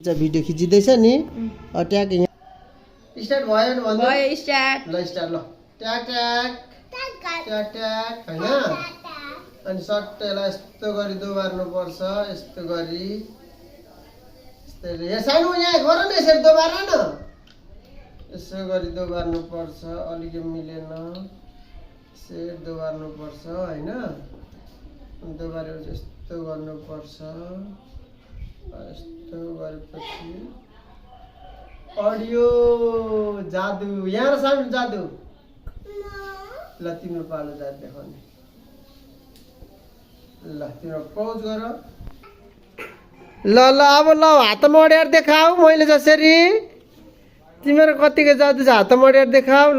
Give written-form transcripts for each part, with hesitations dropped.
Video खिचिँदैछ नि tag start भयो नि भन्दा भयो स्टार्ट ल स्टार्ट ल ट्याग ट्याग ट्याग ट्याग हैन अनि सट्टैलाई यस्तो गरी दोबार्नु पर्छ यस्तो गरी यस्तै यहाँ सानो यहाँ गर न यसरी दोबार न यसो गरी दोबार्नु पर्छ अलिक मिलेन यसरी दोबार्नु पर्छ हैन दोबारेपछि यस्तो गर्नु पर्छ यस्तो गरेपछि अडियो जादु यहाँ सानो जादु ल तिम्रो पालो जादु देखाउने ल तिम्रो पौज गर ल ल अब ल हातमा अड्याएर देखाऊ मैले जसरी तिम्रो कतिको जादु छ हातमा अड्याएर देखाऊ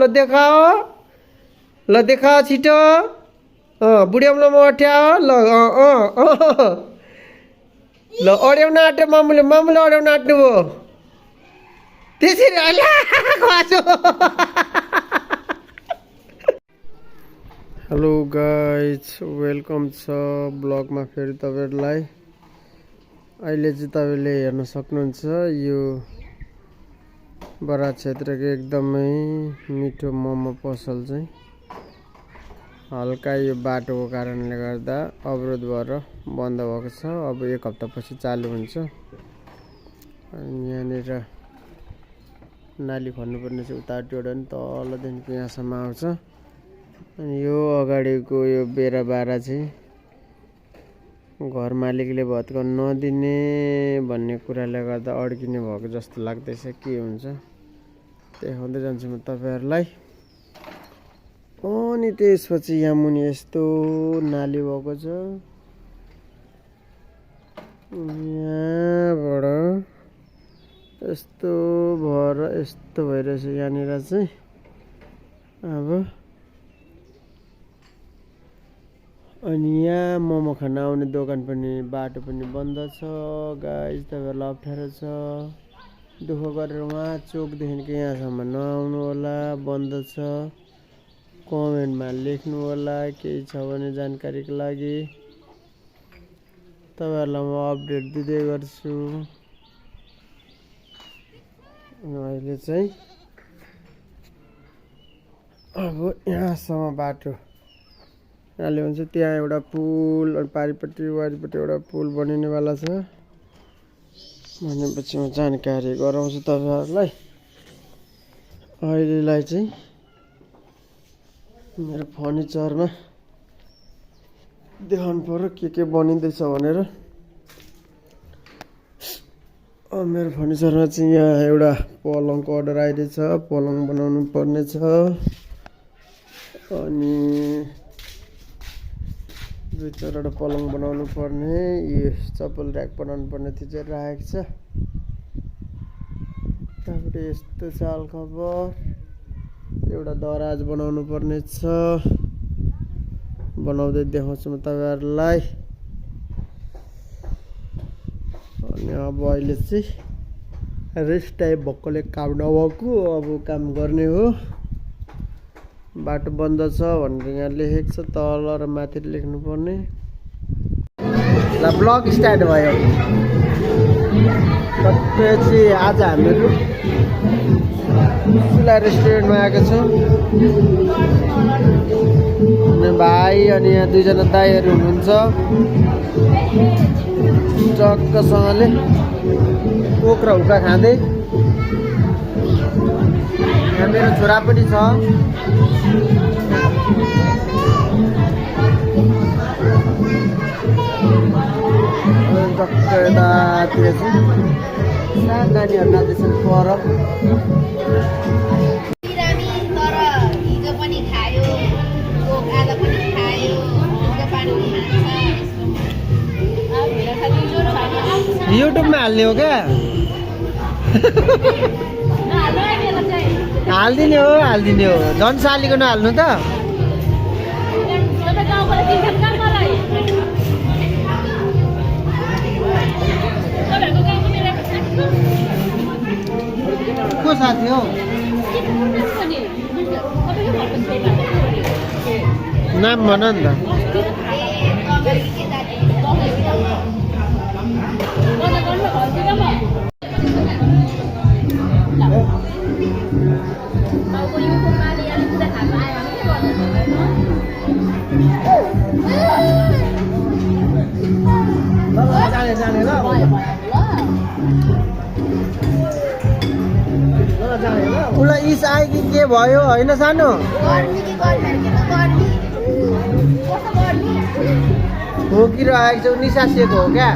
ल देखाऊ छिटो बुढ्याउनमा अट्याओ ल ल अड्याउन आँट्यो मामुले अड्याउन आँट्नु भयो त्यसरी हेलो गाइज वेलकम छ ब्लगमा फेरि तपाईँहरूलाई अहिले चाहिँ तपाईँले हेर्न सक्नुहुन्छ यो बराक क्षेत्रको एकदमै मिठो मोमो पसल चाहिँ हल्का यो बाटोको कारणले गर्दा अवरोध भएर बन्द भएको छ अब एक हप्तापछि चालु हुन्छ अनि यहाँनिर नाली खन्नुपर्ने चाहिँ उता ड्योडन तलदेखिको यहाँसम्म आउँछ अनि यो अगाडिको यो बेरा बारा चाहिँ घर मालिकले भत्काउन नदिने भन्ने कुराले गर्दा अड्किने भएको जस्तो लाग्दैछ के हुन्छ देखाउँदै जान्छु म तपाईँहरूलाई अनि त्यसपछि यहाँ मुनि यस्तो नाली भएको छ यहाँबाट यस्तो भएर यस्तो भइरहेछ यहाँनिर चाहिँ अब अनि यहाँ मोमो खान आउने दोकान पनि बाटो पनि बन्द छ गाइस तपाईँहरूलाई अप्ठ्यारो छ दुःख गरेर उहाँ चोकदेखिको यहाँसम्म नआउनु होला बन्द छ कमेन्टमा लेख्नु होला केही छ भने जानकारीको लागि तपाईँहरूलाई म अपडेट दिँदै गर्छु अहिले चाहिँ अब यहाँसम्म बाटो यहाँले हुन्छ त्यहाँ एउटा पुल अनि पारिपट्टि वारिपट्टि एउटा पुल बनिनेवाला छ भनेपछि म जानकारी गराउँछु तपाईँहरूलाई अहिलेलाई चाहिँ मेरो फर्निचरमा देखाउनु पर्यो के बनिँदैछ भनेर मेरो फर्निचरमा चाहिँ यहाँ एउटा पलङको अर्डर आइरहेछ पलङ बनाउनु पर्ने छ अनि दुई चारवटा पलङ बनाउनु पर्ने यो चप्पल ऱ्याक बनाउनु पर्ने त्यो चाहिँ राखेको छ त्यहाँबाट यस्तो चाल खबर एउटा दराज बनाउनु पर्ने छ बनाउँदै देखाउँछु म तपाईँहरूलाई अनि अब अहिले चाहिँ रेस्ट टाइप भएकोले काम नभएको अब काम गर्ने हो बाटो बन्द छ भनेर यहाँ लेखेको छ तल र माथि लेख्नु पर्ने ल ब्लग स्टार्ट भयो त्यसपछि आज हामीहरू सुला रेस्टुरेन्टमा आएको छौँ अनि भाइ अनि यहाँ दुईजना दाइहरू हुनुहुन्छ टक्कसँगले कोक र हुक्का खाँदै यहाँ मेरो छोरा पनि छ टक्क यतातिर चाहिँ सानो नानीहरू नाच्दैछन् पर युट्युबमा हाल्ने हो क्या हालिदिने हो झन् सालीको नहाल्नु त को साथी हो नाम भन नि त इस आयो कि के भयो होइन सानो ठोकिरहेको छौ निसासिएको हो क्या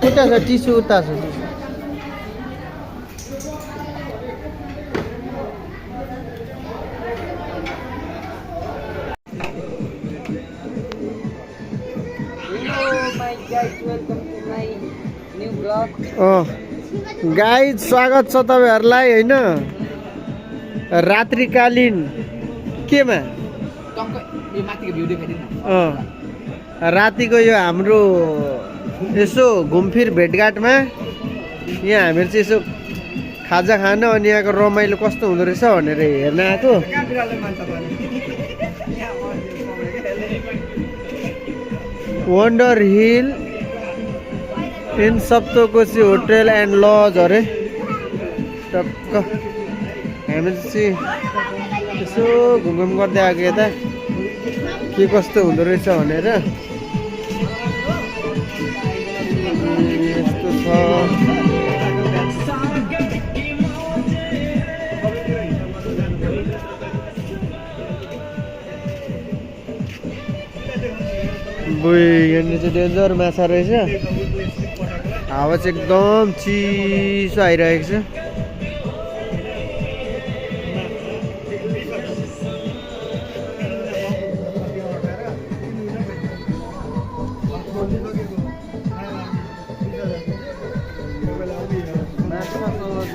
उता छ टिस्यु उता छ गाइज स्वागत छ तपाईहरुलाई हैन रात्रिकालीन केमा रातिको यो हाम्रो यसो घुमफिर भेटघाटमा यहाँ हामीहरू चाहिँ यसो खाजा खान अनि यहाँको रमाइलो कस्तो हुँदो रहेछ भनेर हेर्न आएको Wonder Hill Inn Saptakoshi Hotel and Lodge अरे टक्क हामी चाहिँ यसो घुमघुम गर्दै आएको यता के कस्तो हुँदो रहेछ भनेर यस्तो छ बुई यहाँनिर चाहिँ डेन्जर माछा रहेछ हावा चाहिँ एकदम चिसो आइरहेको छ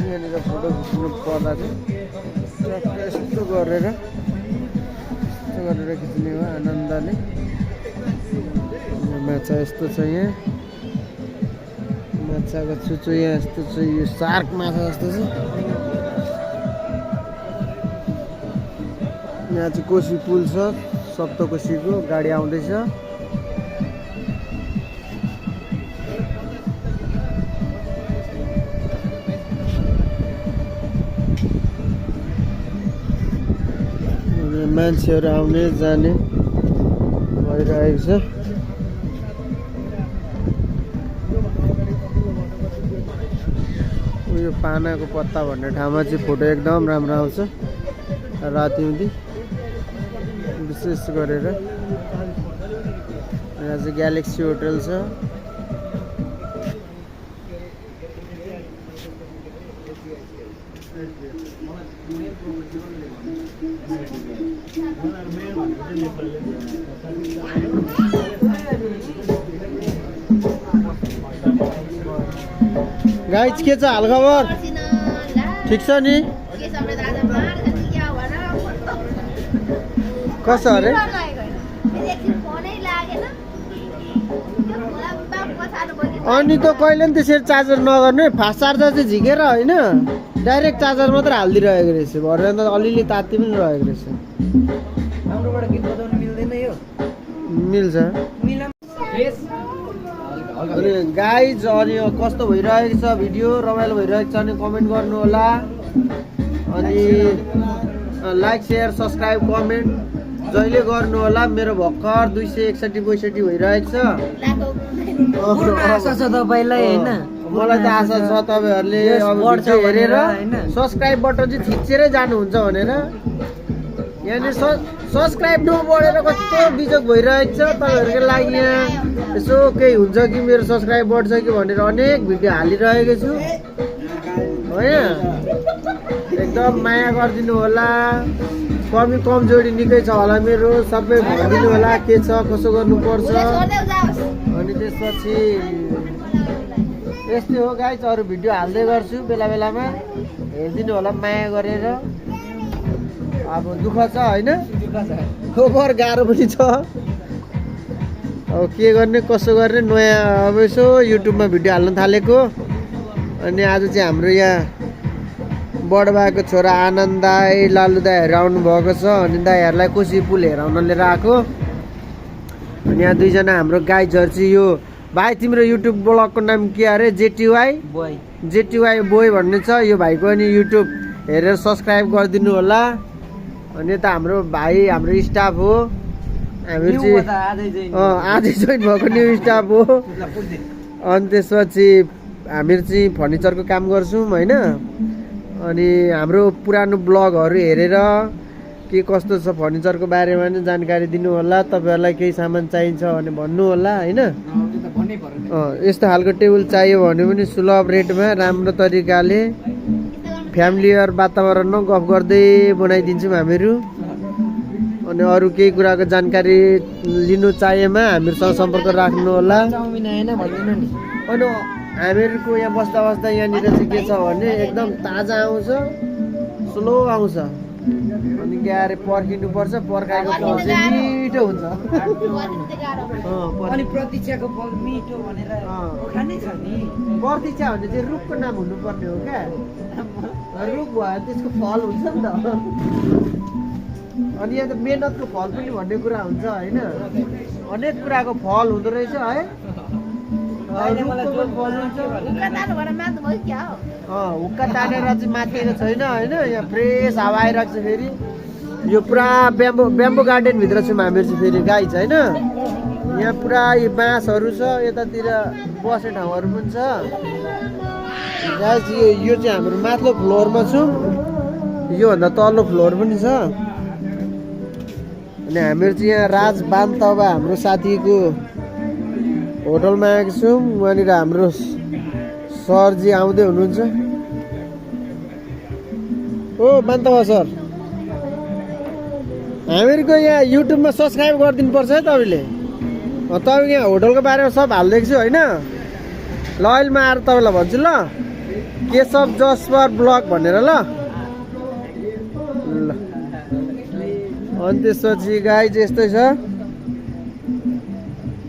यहाँनिर फोटो खिच्नु पर्दा चाहिँ यस्तो गरेर खिच्ने हो आनन्दले माछा यस्तो छ यहाँ माछाको चुचो यहाँ यस्तो छ यो सार्क माछा जस्तो छ यहाँ चाहिँ कोशी पुल छ सप्तकोशीको गाडी आउँदैछ मान्छेहरू आउने जाने भइरहेको छ यो पानाको पत्ता भन्ने ठाउँमा चाहिँ फोटो एकदम राम्रो आउँछ रातिउँदी विशेष गरेर यहाँ चाहिँ ग्यालेक्सी होटल छ गाइज के छ हालखबर ठिक छ नि कसो अरे अनि त कहिले पनि त्यसरी चार्जर नगर्नु है फास्ट चार्जर चाहिँ झिकेर होइन डाइरेक्ट चार्जर मात्र हालिदिइरहेको रहेछ भरे त अलिअलि तात्ती पनि रहेको रहेछ हाम्रोबाट गीत बजाउन मिल्दैन यो मिल्छ अनि गाइज अनि कस्तो भइरहेको छ भिडियो रमाइलो भइरहेको छ अनि कमेन्ट गर्नु होला अनि लाइक सेयर सब्सक्राइब कमेन्ट जहिले गर्नु होला मेरो भर्खर 261 भइरहेको छ आशा छ तपाईलाई हैन मलाई त आशा छ तपाईहरुले अब भिडियो हेरेर सब्स्क्राइब बटन चाहिँ थिचेरै जानुहुन्छ भनेर यहाँनिर सब्स्क्राइब नबढेर कस्तो बिजोग भइरहेको छ तपाईहरुको लागि यहाँ यसो केही हुन्छ कि मेरो सब्स्क्राइब बढ्छ कि भनेर अनेक भिडियो हालिरहेको छु हैन एकदम माया गरिदिनु होला कमी कमजोरी निकै छ होला मेरो सबै भनिदिनु होला के छ कसो गर्नुपर्छ अनि त्यसपछि यस्तै हो गाइस अरू भिडियो हाल्दै गर्छु बेला बेलामा हेरिदिनु होला माया गरेर अब दुःख छ हैन ओभर गाह्रो पनि छ अब के गर्ने कसो गर्ने नयाँ अब यसो युट्युबमा भिडियो हाल्न थालेको अनि आज चाहिँ हाम्रो यहाँ बड भाइको छोरा आनन्द दाई लालु दाईहरू आउनु भएको छ अनि दाईहरूलाई कोसी पुल हेराउन लिएर आएको। अनि यहाँ दुईजना हाम्रो गाई जर्सी। यो भाइ तिम्रो युट्युब ब्लगको नाम के अरे? जेटिवाई बोय भन्ने छ। यो भाइको अनि युट्युब हेरेर सब्सक्राइब गरिदिनु होला। अनि यता हाम्रो भाइ हाम्रो स्टाफ हो। हामीहरू चाहिँ आजै जोइन भएको न्यू स्टाफ हो। अनि त्यसपछि हामीहरू चाहिँ फर्निचरको काम गर्छौँ होइन। अनि हाम्रो पुरानो ब्लगहरू हेरेर के कस्तो छ फर्निचरको बारेमा नि जानकारी दिनु होला। तपाईँहरूलाई केही सामान चाहिन्छ भने भन्नु होला होइन। यस्तो खालको टेबल चाहियो भने पनि सुलभ रेटमा राम्रो तरिकाले फ्यामिलियर वातावरणमा गफ गर्दै बनाइदिन्छौँ हामीहरू। अनि अरू केही कुराको जानकारी लिनु चाहेमा हामीहरूसँग सम्पर्क राख्नु होला। अनि हामीहरूको यहाँ बस्दा बस्दा यहाँनिर चाहिँ के छ भने एकदम ताजा आउँछ, स्लो आउँछ। अनि के अरे पर्खिनुपर्छ, पर्खाएको फल चाहिँ मिठो हुन्छ। अनि प्रतीक्षाको फल मिठो भनेर खानै छ नि। प्रतीक्षा भन्ने चाहिँ रुखको नाम हुनुपर्ने हो क्या। रुख भयो त्यसको फल हुन्छ नि त। अनि यहाँ त मेहनतको फल पनि भन्ने कुरा हुन्छ होइन। अनेक कुराको फल हुँदो रहेछ है। हुक्का तानेर चाहिँ माथिएको छैन होइन। यहाँ फ्रेस हावा आइरहेको छ। फेरि यो पुरा ब्याम्बो गार्डनभित्र छौँ हामीहरू चाहिँ फेरि गाई छ होइन। यहाँ पुरा यो बाँसहरू छ, यतातिर बस्ने ठाउँहरू पनि छ। गाई चाहिँ यो चाहिँ हाम्रो माथिल्लो फ्लोरमा छौँ, योभन्दा तल्लो फ्लोर पनि छ। अनि हामीहरू चाहिँ यहाँ राज बान्तवा हाम्रो साथीको होटलमा आएको छौँ। वहाँनिर हाम्रो सरजी आउँदै हुनुहुन्छ। ओ बान्तवा सर, हामीहरूको यहाँ युट्युबमा सब्सक्राइब गरिदिनु पर्छ है तपाईँले। तपाईँको यहाँ होटलको बारेमा सब हालिदिएको छु होइन। ल अहिले म आएर तपाईँलाई भन्छु ल, केशव जसपर ब्लग भनेर ल। अनि त्यसपछि गाई चाहिँ यस्तै छ।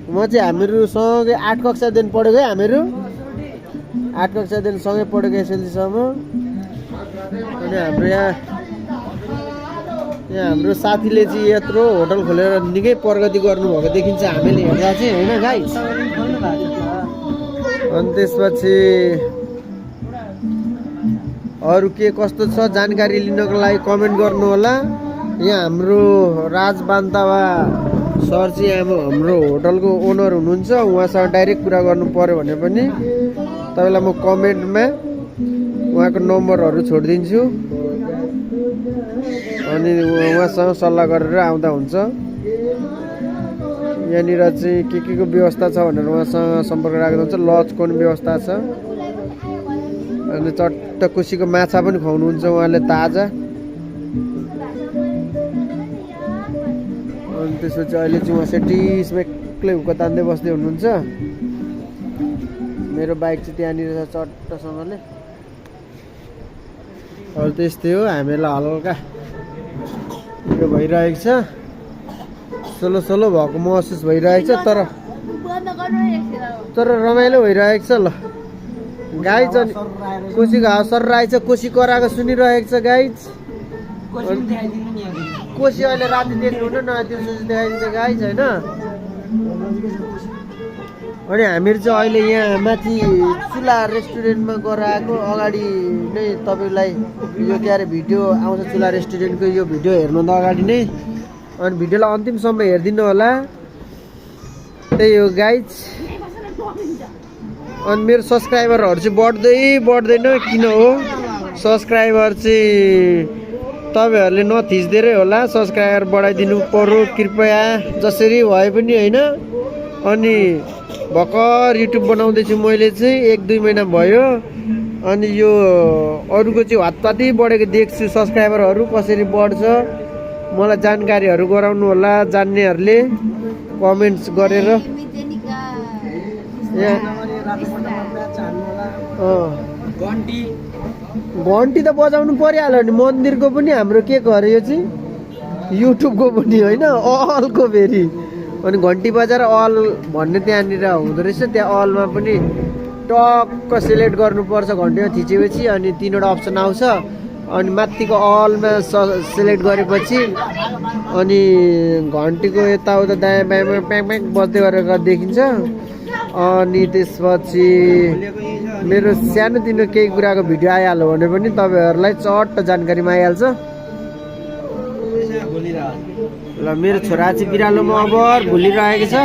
म चाहिँ हामीहरूसँगै 8 कक्षादेखि पढेको है। हामीहरू 8 कक्षादेखि सँगै पढेको एसएलसीसम्म। अनि हाम्रो यहाँ हाम्रो साथीले चाहिँ यत्रो होटल खोलेर निकै प्रगति गर्नुभएको देखिन्छ हामीले हेर्दा चाहिँ होइन गाई। अनि त्यसपछि अरू के कस्तो छ जानकारी लिनको लागि कमेन्ट गर्नु होला। यहाँ हाम्रो राज बान्तवा सर चाहिँ हाम्रो होटलको ओनर हुनुहुन्छ। उहाँसँग डाइरेक्ट कुरा गर्नु पऱ्यो भने पनि तपाईँलाई म कमेन्टमा उहाँको नम्बरहरू छोडिदिन्छु। अनि उहाँसँग सल्लाह गरेर आउँदा हुन्छ। यहाँनिर चाहिँ के को व्यवस्था छ भनेर उहाँसँग सम्पर्क राख्दा हुन्छ। लजको पनि व्यवस्था छ। अनि चट्ट कुसीको माछा पनि खुवाउनुहुन्छ उहाँले ताजा। अनि त्यसपछि अहिले चाहिँ उहाँ सेटिसमा एक्लै हुक्का तान्दै बस्दै हुनुहुन्छ। मेरो बाइक चाहिँ त्यहाँनिर छ चट्टसँगले। अरू त्यस्तै हो, हामीलाई हल्का यो भइरहेको छ, सोलो सोलो भएको महसुस भइरहेको छ। तर रमाइलो भइरहेको छ। ल गाई चाहिँ कोसीको हावा सर आएछ, कोसी कराएको सुनिरहेको छ गाई। कोसी अहिले राति देख्नुहुन्न न, दिउँसो देखाइदिन्छ गाई छैन। अनि हामीहरू चाहिँ अहिले यहाँ माथि चुला रेस्टुरेन्टमा गएर आएको। अगाडि नै तपाईँलाई यो के अरे भिडियो आउँछ चुला रेस्टुरेन्टको। यो भिडियो हेर्नुभन्दा अगाडि नै अनि भिडियोलाई अन्तिमसम्म हेरिदिनु होला। त्यही हो गाइज। अनि मेरो सब्सक्राइबरहरू चाहिँ बढ्दैन किन हो? सब्सक्राइबर चाहिँ तपाईँहरूले नथिच्दैरै होला। सब्सक्राइबर बढाइदिनु पर्यो कृपया, जसरी भए पनि होइन। अनि भर्खर युट्युब बनाउँदैछु मैले चाहिँ 1-2 महिना भयो। अनि यो अरूको चाहिँ हातपाती बढेको देख्छु। सब्सक्राइबरहरू कसरी बढ्छ मलाई जानकारीहरू गराउनु होला जान्नेहरूले कमेन्ट्स गरेर। घन्टी त बजाउनु परिहाल्यो नि। मन्दिरको पनि हाम्रो के गरे यो चाहिँ युट्युबको पनि होइन, अलको फेरि। अनि घन्टी बजाएर अल भन्ने त्यहाँनिर हुँदो रहेछ। त्यहाँ अलमा पनि टक्क सिलेक्ट गर्नुपर्छ घन्टीमा थिचेपछि। अनि 3वटा अप्सन आउँछ। अनि माथिको अलमा सिलेक्ट गरेपछि अनि घन्टीको यताउता दायाँ बायाँमा प्याक प्याक बज्दै गरेर देखिन्छ। अनि त्यसपछि मेरो सानोतिनो केही कुराको भिडियो आइहाल्यो भने पनि तपाईँहरूलाई चट्ट जानकारीमा आइहाल्छ। ल मेरो छोरा चाहिँ बिरालोमा अब भुलिरहेको छ।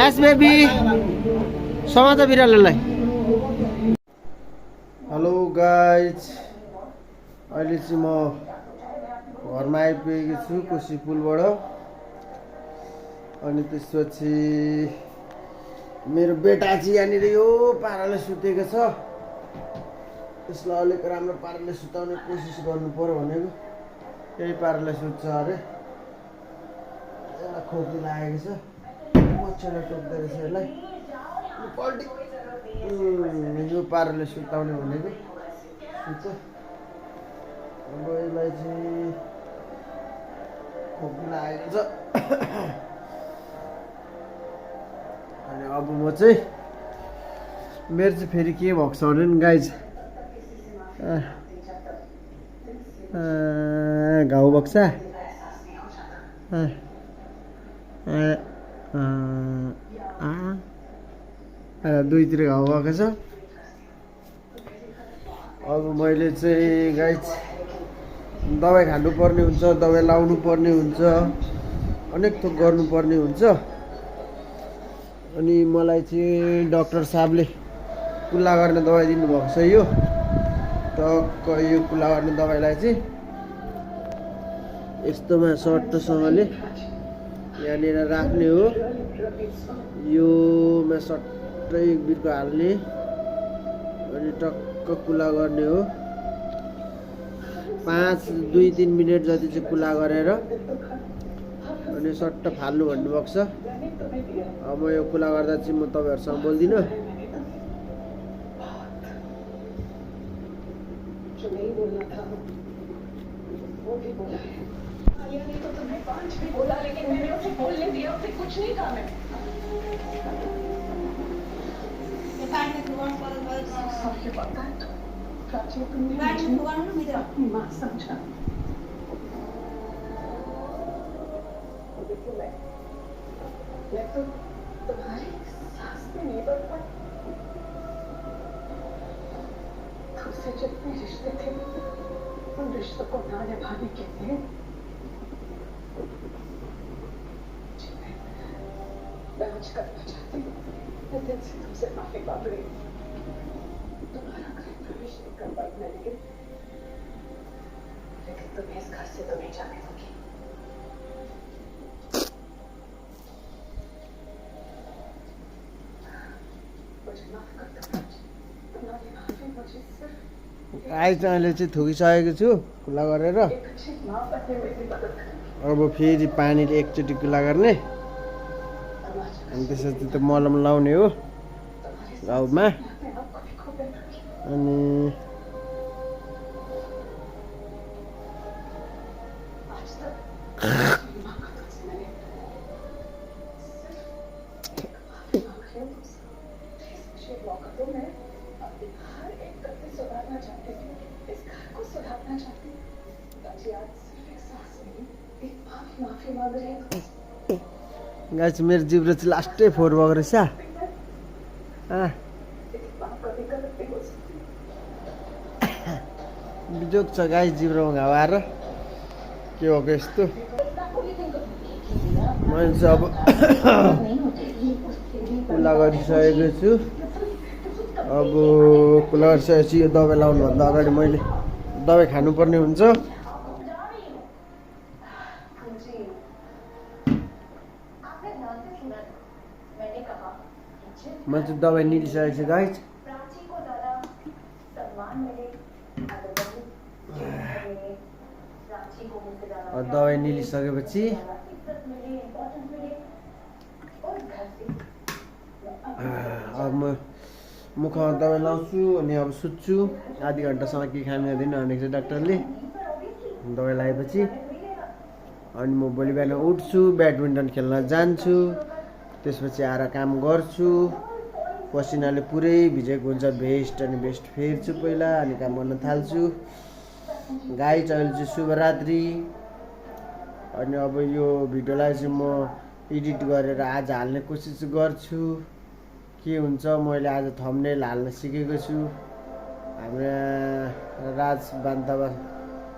एस बेबी समाज बिरालोलाई। हेलो गाइज, अहिले चाहिँ म घरमा आइपुगेको छु कोशी पुलबाट। अनि त्यसपछि मेरो बेटा चाहिँ यहाँनिर यो पाराले सुतेको छ। त्यसलाई अलिक राम्रो पाराले सुताउने कोसिस गर्नु पर्यो भनेको। यही पाराले सुत्छ अरे। यसलाई खोकी लागेको छ, मच्छरले टोक्दो रहेछ यसलाई। पल्टी यो पाराले सुताउने भनेको सुत्छ। अब यसलाई चाहिँ खोकी लागेको छ। अनि अब म चाहिँ मेरो चाहिँ फेरि के भएको छ भने नि गाइज, घाउ बक्छ। दुईतिर घाउ भएको छ। अब मैले चाहिँ गाइज दबाई खानुपर्ने हुन्छ, दबाई लाउनु पर्ने हुन्छ, अनेक थोक गर्नुपर्ने हुन्छ। अनि मलाई चाहिँ डाक्टर साहबले कुल्ला गर्ने दबाई दिनुभएको छ। यो टक्क यो कुल्ला गर्ने दबाईलाई चाहिँ यस्तोमा सट्टसँगले यहाँनिर राख्ने हो। योमा सट्टै एक बिर्को हाल्ने अनि टक्क कुल्ला गर्ने हो। 2-3 मिनट जति चाहिँ कुल्ला गरेर अनि सट्ट फाल्नु भन्नुभएको छ। अब म यो कुल्ला गर्दा चाहिँ म तपाईँहरूसँग बोल्दिनँ। मैं तो तुम्हारी सांस में नहीं बन पाई। तुमसे जितने रिश्ते थे उन रिश्तों को ना निभाने के लिए मैं आज करना चाहती हूँ। मैं दिल से तुमसे माफी मांग रही हूँ। तुम्हारा घर प्रवेश नहीं कर पाई मैं, लेकिन तुम्हें इस घर से तो नहीं जाने दूंगी। आइज अहिले चाहिँ थुकिसकेको छु कुल्ला गरेर। अब फेरि पानीले एकचोटि कुल्ला गर्ने अनि त्यसपछि त मलम लाउने हो घाउमा। अनि गाइस मेरो जिब्रो चाहिँ लास्टै फोहोर भएको रहेछ। बिजोक छ गाइस जिब्रोमा घाउ आएर के भएको यस्तो। मैले चाहिँ अब कुल्ला गरिसकेको छु। अब कुल्ला गरिसकेपछि यो दबाई लाउनुभन्दा अगाडि मैले दबाई खानुपर्ने हुन्छ। मैले चाहिँ दबाई निलिसकेको छु गाइस। दबाई निलिसकेपछि अब म मुखमा दबाई लाउँछु अनि अब सुत्छु। आधी घन्टासम्म के खानु दिनु भनेको छ डाक्टरले। दबाई लगाएपछि अनि म भोलि बिहान उठ्छु, ब्याडमिन्टन खेल्न जान्छु, त्यसपछि आएर काम गर्छु। पसिनाले पुरै भिजेको हुन्छ भेस्ट, अनि भेस्ट फेर्छु पहिला अनि काम गर्न थाल्छु। गाइज अहिले चाहिँ शुभरात्रि। अनि अब यो भिडियोलाई चाहिँ म एडिट गरेर आज हाल्ने कोसिस गर्छु। के हुन्छ, मैले आज थम्बनेल हाल्न सिकेको छु। हाम्रो राज बान्तवा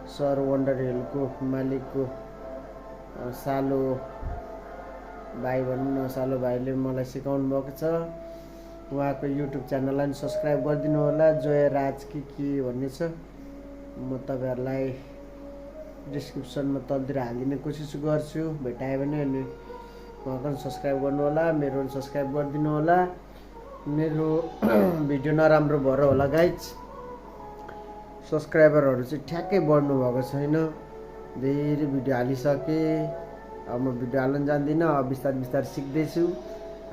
सर वन्डर हिलको मालिकको सालो भाइ भनौँ न, सालो भाइले मलाई सिकाउनु भएको छ। उहाँको युट्युब च्यानललाई पनि सब्सक्राइब गरिदिनु होला, जय राज के भन्ने छ। म तपाईँहरूलाई डिस्क्रिप्सनमा तलतिर हालिदिने कोसिस गर्छु भेटायो भने। अनि उहाँको पनि सब्सक्राइब गर्नु होला, मेरो पनि सब्सक्राइब गरिदिनु होला। मेरो भिडियो नराम्रो भएर होला गाइज, सब्सक्राइबरहरू चाहिँ ठ्याक्कै बढ्नु भएको छैन। धेरै भिडियो हालिसकेँ, अब म भिडियो हाल्न जान्दिनँ, अब बिस्तारै बिस्तारै सिक्दैछु।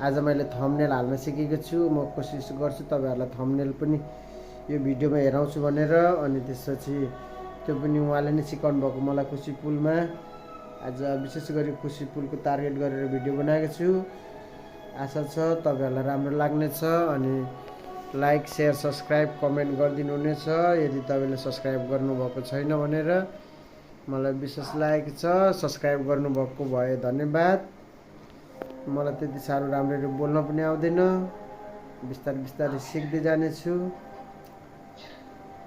आज मैले थम्बनेल हाल्न सिकेको छु। म कोसिस गर्छु तपाईँहरूलाई थम्बनेल पनि यो भिडियोमा हेराउँछु भनेर। अनि त्यसपछि त्यो पनि उहाँले नै सिकाउनु भएको मलाई खुसी पुलमा। आज विशेष गरी खुसी पुलको टार्गेट गरेर भिडियो बनाएको छु। आशा छ तपाईँहरूलाई राम्रो लाग्नेछ। अनि लाइक सेयर सब्सक्राइब कमेन्ट गरिदिनु हुनेछ यदि तपाईँले सब्सक्राइब गर्नुभएको छैन भनेर। मलाई विशेष लागेको छ, सब्सक्राइब गर्नुभएको भए धन्यवाद। मलाई त्यति साह्रो राम्ररी बोल्न पनि आउँदैन, बिस्तारै बिस्तारै सिक्दै जानेछु।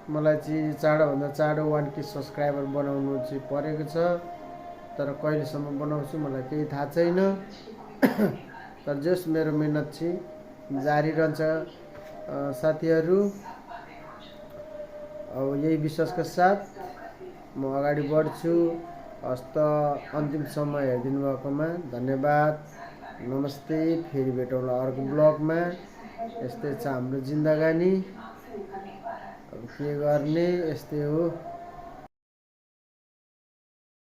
मलाई चाहिँ चाँडोभन्दा चाँडो 1K सब्सक्राइबर बनाउनु चाहिँ परेको छ, तर कहिलेसम्म बनाउँछु मलाई केही थाहा छैन। तर जस मेरो मेहनत चाहिँ जारी रहन्छ साथीहरू। अब यही विश्वासका साथ म अगाडि बढ्छु। हस्त अन्तिमसम्म हेरिदिनु भएकोमा धन्यवाद, नमस्ते। फेरि भेटौँला अर्को ब्लगमा। यस्तै छ हाम्रो जिन्दगानी, अब के गर्ने, यस्तै हो।